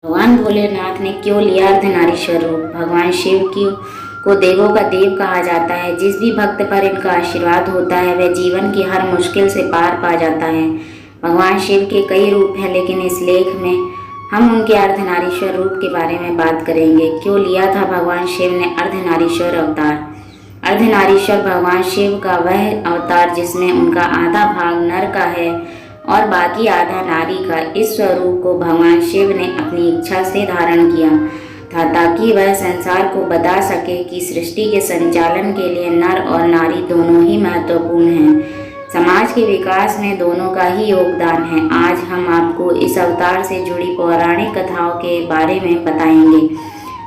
भगवान भोलेनाथ ने क्यों लिया अर्धनारीश्वर रूप? भगवान शिव को देवों का देव कहा जाता है। जिस भी भक्त पर इनका आशीर्वाद होता है वह जीवन की हर मुश्किल से पार पा जाता है। भगवान शिव के कई रूप हैं, लेकिन इस लेख में हम उनके अर्धनारीश्वर रूप के बारे में बात करेंगे। क्यों लिया था भगवान शिव ने अर्धनारीश्वर अवतार? अर्धनारीश्वर भगवान शिव का वह अवतार जिसमें उनका आधा भाग नर का है और बाकी आधा नारी का। इस स्वरूप को भगवान शिव ने अपनी इच्छा से धारण किया था ताकि वह संसार को बता सके कि सृष्टि के संचालन के लिए नर और नारी दोनों ही महत्वपूर्ण हैं। समाज के विकास में दोनों का ही योगदान है। आज हम आपको इस अवतार से जुड़ी पौराणिक कथाओं के बारे में बताएंगे।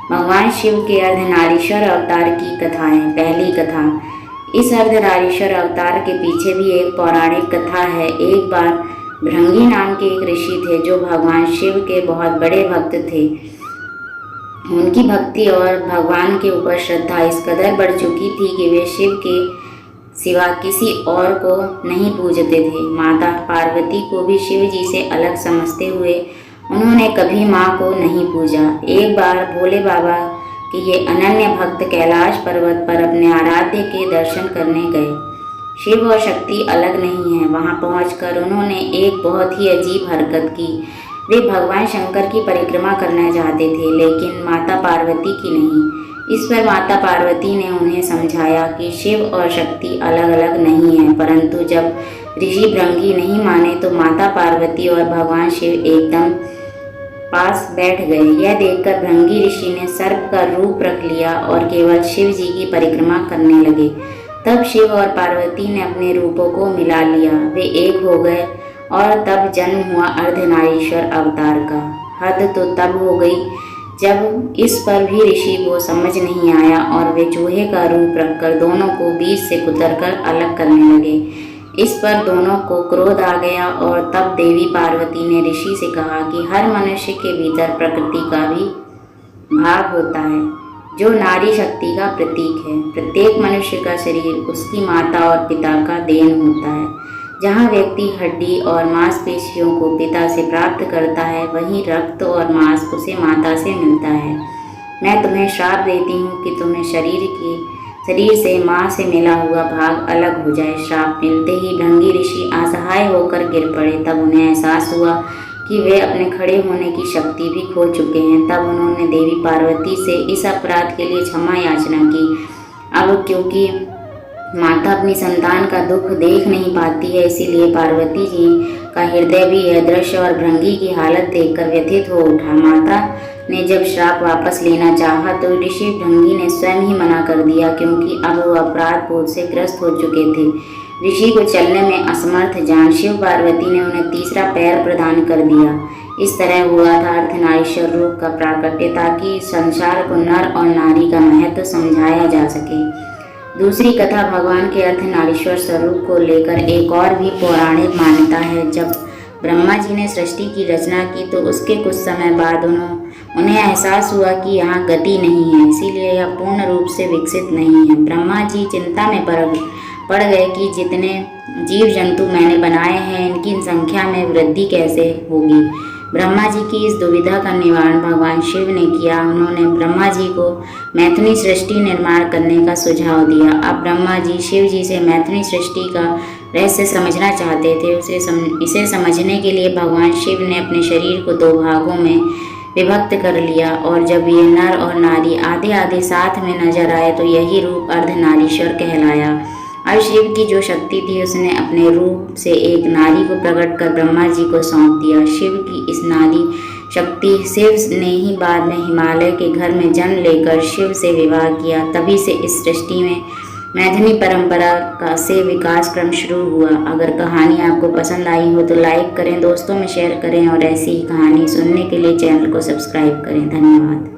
भगवान शिव के अर्धनारीश्वर अवतार की कथाएं। पहली कथा। इस अर्धनारीश्वर अवतार के पीछे भी एक पौराणिक कथा है। एक बार भृंगी नाम के एक ऋषि थे जो भगवान शिव के बहुत बड़े भक्त थे। उनकी भक्ति और भगवान के ऊपर श्रद्धा इस कदर बढ़ चुकी थी कि वे शिव के सिवा किसी और को नहीं पूजते थे। माता पार्वती को भी शिव जी से अलग समझते हुए उन्होंने कभी माँ को नहीं पूजा। एक बार भोले बाबा कि ये अनन्य भक्त कैलाश पर्वत पर अपने आराध्य के दर्शन करने गए। शिव और शक्ति अलग नहीं है। वहां पहुंचकर उन्होंने एक बहुत ही अजीब हरकत की। वे भगवान शंकर की परिक्रमा करना चाहते थे, लेकिन माता पार्वती की नहीं। इस पर माता पार्वती ने उन्हें समझाया कि शिव और शक्ति अलग अलग नहीं है, परंतु जब ऋषि भृंगी नहीं माने तो माता पार्वती और भगवान शिव एकदम पास बैठ गए। यह देखकर भृंगी ऋषि ने सर्प का रूप रख लिया और केवल शिव जी की परिक्रमा करने लगे। तब शिव और पार्वती ने अपने रूपों को मिला लिया। वे एक हो गए और तब जन्म हुआ अर्धनारीश्वर अवतार का। हद तो तब हो गई जब इस पर भी ऋषि को समझ नहीं आया और वे चूहे का रूप रखकर दोनों को बीच से कुतरकर अलग करने लगे। इस पर दोनों को क्रोध आ गया और तब देवी पार्वती ने ऋषि से कहा कि हर मनुष्य के भीतर प्रकृति का भी भाग होता है जो नारी शक्ति का प्रतीक है। प्रत्येक मनुष्य का शरीर उसकी माता और पिता का देन होता है। जहाँ व्यक्ति हड्डी और मांसपेशियों को पिता से प्राप्त करता है, वहीं रक्त और मांस उसे माता से मिलता है। मैं तुम्हें श्राप देती हूँ कि तुम्हें शरीर से माँ से मिला हुआ भाग अलग हो जाए। श्राप मिलते ही भृंगी ऋषि असहाय होकर गिर पड़े। तब उन्हें एहसास हुआ कि वे अपने खड़े होने की शक्ति भी खो चुके हैं। तब उन्होंने देवी पार्वती से इस अपराध के लिए क्षमा याचना की। अब क्योंकि माता अपनी संतान का दुख देख नहीं पाती है, इसीलिए पार्वती जी का हृदय भी यह दृश्य और भृंगी की हालत देखकर व्यथित हो उठा। माता ने जब श्राप वापस लेना चाहा तो ऋषि भृंगी ने स्वयं ही मना कर दिया, क्योंकि अब वो अपराध बोध से ग्रस्त हो चुके थे। ऋषि को चलने में असमर्थ जान शिव पार्वती ने उन्हें तीसरा पैर प्रदान कर दिया। इस तरह हुआ था अर्धनारीश्वर रूप का प्राकट्य, ताकि संसार को नर और नारी का महत्व समझाया जा सके। दूसरी कथा भगवान के अर्धनारीश्वर स्वरूप को लेकर एक और भी पौराणिक मान्यता है। जब ब्रह्मा जी ने सृष्टि की रचना की तो उसके कुछ समय बाद उन्हें एहसास हुआ कि यहाँ गति नहीं है, इसीलिए यह पूर्ण रूप से विकसित नहीं है। ब्रह्मा जी चिंता में पड़ गए कि जितने जीव जंतु मैंने बनाए हैं, इनकी संख्या में वृद्धि कैसे होगी। ब्रह्मा जी की इस दुविधा का निवारण भगवान शिव ने किया। उन्होंने ब्रह्मा जी को मैथुनी सृष्टि निर्माण करने का सुझाव दिया। अब ब्रह्मा जी शिव जी से मैथुनी सृष्टि का रहस्य समझना चाहते थे। इसे समझने के लिए भगवान शिव ने अपने शरीर को दो भागों में विभक्त कर लिया और जब ये नर और नारी आधे आधे साथ में नजर आए तो यही रूप अर्धनारीश्वर कहलाया। अब शिव की जो शक्ति थी उसने अपने रूप से एक नारी को प्रकट कर ब्रह्मा जी को सौंप दिया। शिव की इस नारी शक्ति शिव ने ही बाद में हिमालय के घर में जन्म लेकर शिव से विवाह किया। तभी से इस सृष्टि में मैथिली परंपरा का से विकास क्रम शुरू हुआ। अगर कहानी आपको पसंद आई हो तो लाइक करें, दोस्तों में शेयर करें और ऐसी ही कहानी सुनने के लिए चैनल को सब्सक्राइब करें। धन्यवाद।